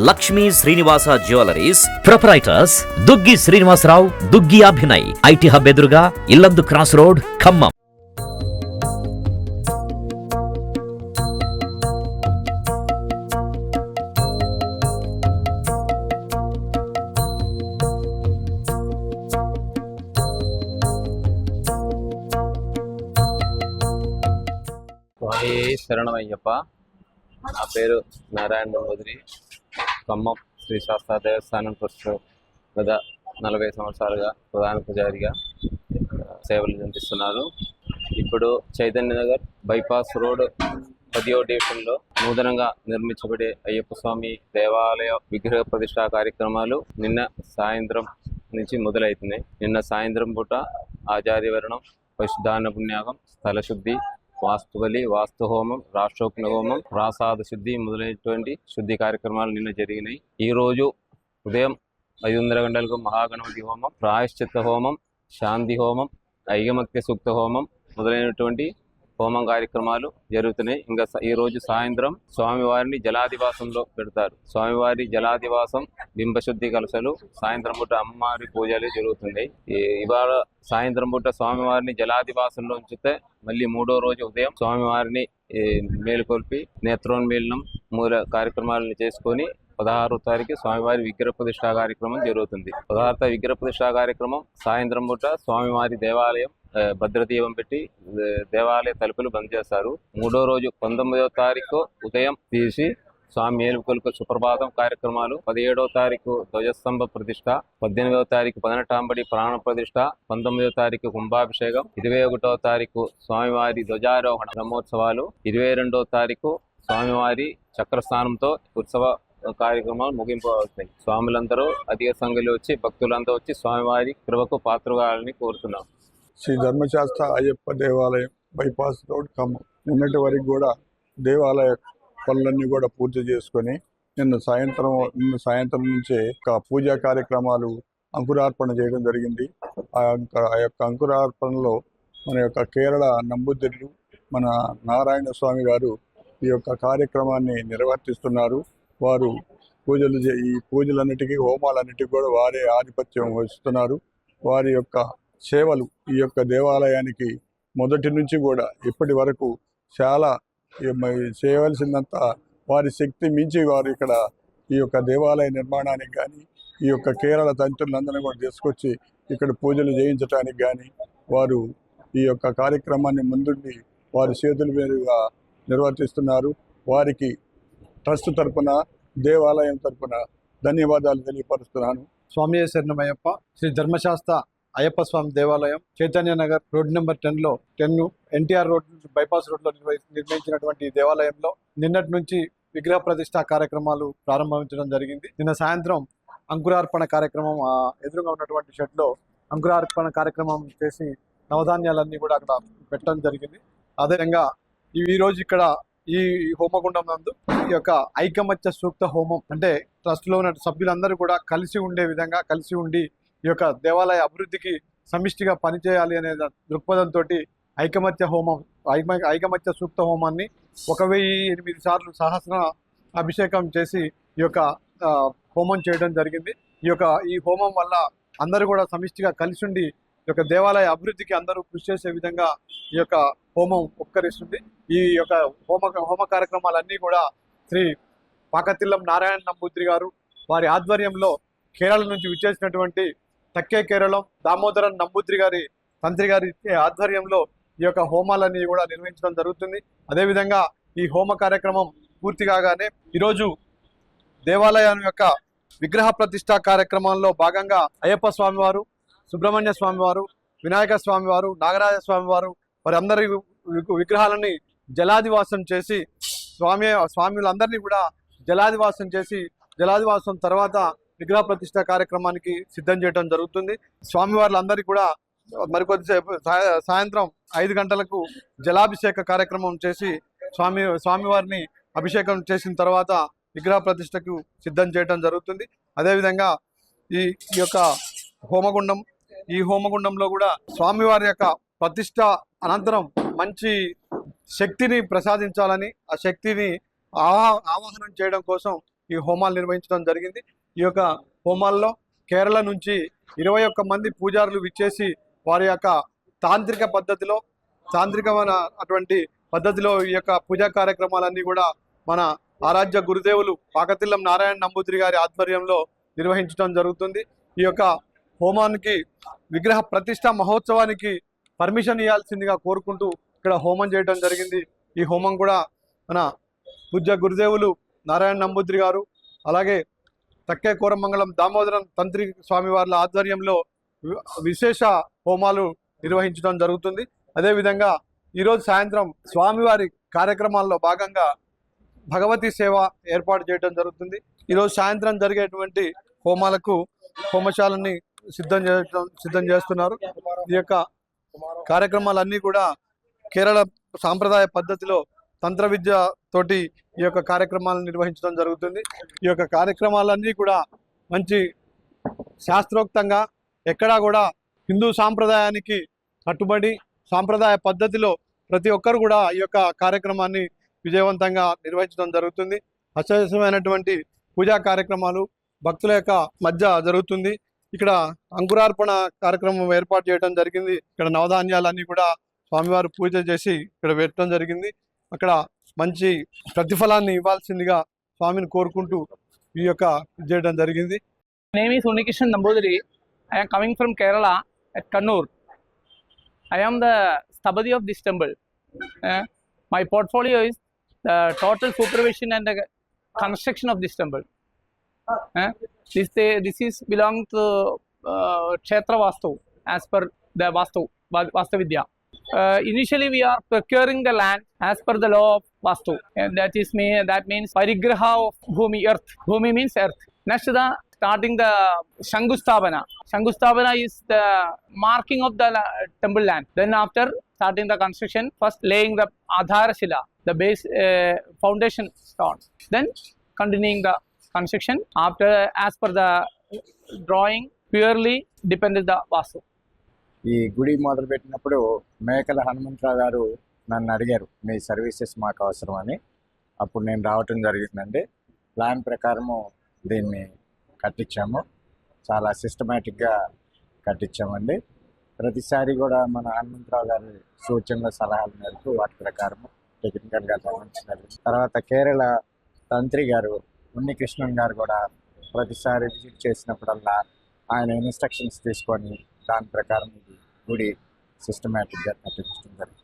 Lakshmi Srinivasa jewelleries proprietors Duggi Srinivasarao, Duggi Abhinay, IT hub ఎదురుగా Illandu cross road, Khammam. స్వామి శరణమయ్యప్ప. నా పేరు నారాయణ నంబూదిరి. ఖమ్మం శ్రీ శాస్త్ర దేవస్థానం ట్రస్ట్ గత 40 సంవత్సరాలుగా ప్రధాన పూజారిగా సేవలు అందిస్తున్నారు. ఇప్పుడు చైతన్యనగర్ బైపాస్ రోడ్ 10వ డివిజన్లో నూతనంగా నిర్మించబడే అయ్యప్ప స్వామి దేవాలయ విగ్రహ ప్రతిష్టా కార్యక్రమాలు నిన్న సాయంత్రం నుంచి మొదలవుతున్నాయి. నిన్న సాయంత్రం పూట ఆచార్యవరణం, పశుధాన పుణ్యాగం, స్థలశుద్ధి, వాస్తుబలి, వాస్తు హోమం, రాష్ట్రోక్న హోమం, ప్రాసాద శుద్ధి మొదలైనటువంటి శుద్ధి కార్యక్రమాలు నిన్న జరిగినాయి. ఈ రోజు ఉదయం 5:30 గంటలకు మహాగణపతి హోమం, ప్రాయశ్చిత్త హోమం, శాంతి హోమం, ఐకమత్య సూక్త హోమం మొదలైనటువంటి హోమం కార్యక్రమాలు జరుగుతున్నాయి. ఇంకా ఈ రోజు సాయంత్రం స్వామివారిని జలాదివాసంలో పెడతారు. స్వామివారి జలాదివాసం, బింబశుద్ధి కలశలు, సాయంత్రం పూట అమ్మవారి పూజలు జరుగుతున్నాయి. ఇవాళ సాయంత్రం పూట స్వామివారిని జలాదివాసంలో ఉంచితే మళ్ళీ 3వ రోజు ఉదయం స్వామివారిని మేలుకొల్పి నేత్రోన్మీలనం మూల కార్యక్రమాలను చేసుకొని 16వ తారీఖు స్వామివారి విగ్రహ ప్రతిష్టా కార్యక్రమం జరుగుతుంది. 16వ విగ్రహ ప్రతిష్టా కార్యక్రమం సాయంత్రం పూట స్వామివారి దేవాలయం భద్రదీపం పెట్టి దేవాలయ తలుపులు బంద్ చేస్తారు. 3వ రోజు 19వ తారీఖు ఉదయం తీసి స్వామి మేలుకొలుపు సుప్రభాతం కార్యక్రమాలు, 17వ తారీఖు ధ్వజస్తంభ ప్రతిష్ట, 18వ తారీఖు 18వ ప్రాణ ప్రతిష్ట, 19వ తారీఖు కుంభాభిషేకం, 21వ తారీఖు స్వామివారి ధ్వజారోహణ బ్రహ్మోత్సవాలు, 22వ తారీఖు స్వామివారి చక్రస్నానంతో ఉత్సవ కార్యక్రమాలు ముగింపు అవుతాయి. స్వాములందరూ అధిక సంఖ్యలో వచ్చి భక్తులందరూ వచ్చి స్వామివారి కృపకు పాత్రగాలని కోరుతున్నాం. శ్రీ ధర్మశాస్త్ర అయ్యప్ప దేవాలయం బైపాస్ రోడ్ ఖమ్మం. నిన్నటి వరకు కూడా దేవాలయ పనులన్నీ కూడా పూర్తి చేసుకొని నిన్న సాయంత్రం నుంచే పూజా కార్యక్రమాలు అంకురార్పణ చేయడం జరిగింది. ఆ యొక్క అంకురార్పణలో మన యొక్క కేరళ నంబూదిర్లు, మన నారాయణ స్వామి గారు ఈ యొక్క కార్యక్రమాన్ని నిర్వర్తిస్తున్నారు. వారు ఈ పూజలన్నిటికీ, హోమాలన్నిటికీ కూడా వారే ఆధిపత్యం వహిస్తున్నారు. వారి యొక్క సేవలు ఈ యొక్క దేవాలయానికి మొదటి నుంచి కూడా ఇప్పటి వరకు చాలా చేయవలసిందంత వారి శక్తి మించి వారు ఇక్కడ ఈ యొక్క దేవాలయ నిర్మాణానికి కానీ, ఈ యొక్క కేరళ తంత్రులందరినీ కూడా తీసుకొచ్చి ఇక్కడ పూజలు చేయించడానికి కానీ వారు ఈ యొక్క కార్యక్రమాన్ని ముందుండి వారి చేతుల మీదుగా నిర్వర్తిస్తున్నారు. వారికి ట్రస్ట్ తరపున, దేవాలయం తరపున ధన్యవాదాలు తెలియపరుస్తున్నాను. స్వామి శరణమయ్యప్ప. శ్రీ ధర్మశాస్త్ర అయ్యప్ప స్వామి దేవాలయం Chaitanya Nagar road number 10 NTR road bypass road లో నిర్మించినటువంటి దేవాలయంలో నిన్నటి నుంచి విగ్రహ ప్రతిష్ట కార్యక్రమాలు ప్రారంభించడం జరిగింది. నిన్న సాయంత్రం అంకురార్పణ కార్యక్రమం ఎదురుగా ఉన్నటువంటి షెడ్ లో అంకురార్పణ కార్యక్రమం చేసి నవధాన్యాలన్నీ కూడా అక్కడ పెట్టడం జరిగింది. అదేవిధంగా ఈ రోజు ఇక్కడ ఈ హోమగుండం నందు ఈ యొక్క ఐకమత్య సూక్త హోమం, అంటే ట్రస్ట్ లో ఉన్న సభ్యులందరూ కూడా కలిసి ఉండే విధంగా, కలిసి ఉండి ఈ యొక్క దేవాలయ అభివృద్ధికి సమిష్టిగా పనిచేయాలి అనే దృక్పథంతో ఐకమత్య సూక్త హోమాన్ని 1008 సార్లు సహస్ర అభిషేకం చేసి ఈ యొక్క హోమం చేయడం జరిగింది. ఈ హోమం వల్ల అందరూ కూడా సమిష్టిగా కలిసి ఉండి ఈ యొక్క దేవాలయ అభివృద్ధికి అందరూ కృషి చేసే విధంగా ఈ యొక్క హోమం ఉపకరిస్తుంది. ఈ యొక్క హోమ కార్యక్రమాలన్నీ కూడా శ్రీ పాకతిల్లం నారాయణ నంబూదిరి గారు వారి ఆధ్వర్యంలో కేరళ నుంచి విచ్చేసినటువంటి తక్కే కేరళం దామోదరన్ నంబూదిరి గారి తంత్రి గారి ఆధ్వర్యంలో ఈ యొక్క హోమాలన్నీ కూడా నిర్వహించడం జరుగుతుంది. అదేవిధంగా ఈ హోమ కార్యక్రమం పూర్తి కాగానే ఈరోజు దేవాలయం యొక్క విగ్రహ ప్రతిష్టా కార్యక్రమంలో భాగంగా అయ్యప్ప స్వామివారు, సుబ్రహ్మణ్య స్వామివారు, వినాయక స్వామివారు, నాగరాజ స్వామివారు వారి అందరి విగ్రహాలని జలాదివాసం చేసి స్వాములందరినీ కూడా జలాదివాసం చేసి, జలాదివాసం తర్వాత విగ్రహ ప్రతిష్ట కార్యక్రమానికి సిద్ధం చేయడం జరుగుతుంది. స్వామివార్లందరికీ కూడా మరికొద్దిసేపు సాయంత్రం 5 గంటలకు జలాభిషేక కార్యక్రమం చేసి స్వామివారిని అభిషేకం చేసిన తర్వాత విగ్రహ ప్రతిష్టకు సిద్ధం చేయడం జరుగుతుంది. అదేవిధంగా ఈ యొక్క హోమగుండంలో కూడా స్వామివారి యొక్క ప్రతిష్ట అనంతరం మంచి శక్తిని ప్రసాదించాలని, ఆ శక్తిని ఆవాహనం చేయడం కోసం ఈ హోమాలు నిర్వహించడం జరిగింది. ఈ యొక్క హోమాల్లో కేరళ నుంచి 21 మంది పూజారులు విచ్చేసి వారి యొక్క తాంత్రికమైన అటువంటి పద్ధతిలో ఈ యొక్క పూజా కార్యక్రమాలన్నీ కూడా మన ఆరాధ్య గురుదేవులు పాకతిల్లం నారాయణ నంబూద్రి గారి ఆధ్వర్యంలో నిర్వహించడం జరుగుతుంది. ఈ యొక్క హోమానికి విగ్రహ ప్రతిష్ట మహోత్సవానికి పర్మిషన్ ఇవ్వాల్సిందిగా కోరుకుంటూ ఇక్కడ హోమం చేయడం జరిగింది. ఈ హోమం కూడా మన పూజ్య గురుదేవులు నారాయణ నంబూద్రి గారు అలాగే తక్కే కోరమంగళం దామోదరం తంత్రి స్వామి వారి ఆధ్వర్యంలో విశేష హోమాలు నిర్వహించడం జరుగుతుంది. అదేవిధంగా ఈరోజు సాయంత్రం స్వామివారి కార్యక్రమాల్లో భాగంగా భగవతి సేవ ఏర్పాటు చేయడం జరుగుతుంది. ఈరోజు సాయంత్రం జరిగేటువంటి హోమాలకు హోమశాలని సిద్ధం చేస్తున్నారు. ఈ యొక్క కార్యక్రమాలన్నీ కూడా కేరళ సాంప్రదాయ పద్ధతిలో తంత్ర విద్య తోటి ఈ యొక్క కార్యక్రమాలను నిర్వహించడం జరుగుతుంది. ఈ యొక్క కార్యక్రమాలన్నీ కూడా మంచి శాస్త్రోక్తంగా ఎక్కడా కూడా హిందూ సాంప్రదాయానికి కట్టుబడి సాంప్రదాయ పద్ధతిలో ప్రతి ఒక్కరు కూడా ఈ యొక్క కార్యక్రమాన్ని విజయవంతంగా నిర్వహించడం జరుగుతుంది. అత్యవసరమైనటువంటి పూజా కార్యక్రమాలు భక్తుల యొక్క మధ్య జరుగుతుంది. ఇక్కడ అంకురార్పణ కార్యక్రమం ఏర్పాటు చేయడం జరిగింది. ఇక్కడ నవధాన్యాలన్నీ కూడా స్వామివారు పూజ చేసి ఇక్కడ పెట్టడం జరిగింది. అక్కడ మంచి ప్రతిఫలాన్ని ఇవ్వాల్సిందిగా స్వామిని కోరుకుంటూ ఈ యొక్క చేయడం జరిగింది. Name is Unnikrishan Nambudiri. I am coming from Kerala at Kannur. I am the Stabadi of this temple. My portfolio is the total supervision and the construction of this temple. This is belong to Kshetra Vastu as per the Vastu Vidya. Initially we are procuring the land as per the law of Vastu, and that means Parigraha of Bhumi, earth. Bhumi means earth. Next starting the Shangusthabana. Shangusthabana is the marking of the temple land. Then after starting the construction, first laying the Adhara Shila, the base foundation stone. Then continuing the construction after as per the drawing purely depended the Vastu. ఈ గుడి మొదలుపెట్టినప్పుడు మేకల హనుమంతరావు గారు నన్ను అడిగారు, మీ services మాకు అవసరం అని. అప్పుడు నేను రావటం జరిగిందండి. ప్లాన్ ప్రకారము దీన్ని కట్టించాము. చాలా సిస్టమేటిక్గా కట్టించామండి. ప్రతిసారి కూడా మన హనుమంతరావు గారి సూచనల సలహాల మేరకు వాటి ప్రకారం టెక్నికల్గా గమనించినారు. తర్వాత కేరళ తంత్రి గారు ఉన్నికృష్ణన్ గారు కూడా ప్రతిసారి విజిట్ చేసినప్పుడల్లా ఆయన ఇన్స్ట్రక్షన్స్ తీసుకొని దాని ప్రకారం ఇది గుడి సిస్టమేటిక్గా కట్టించడం జరిగింది.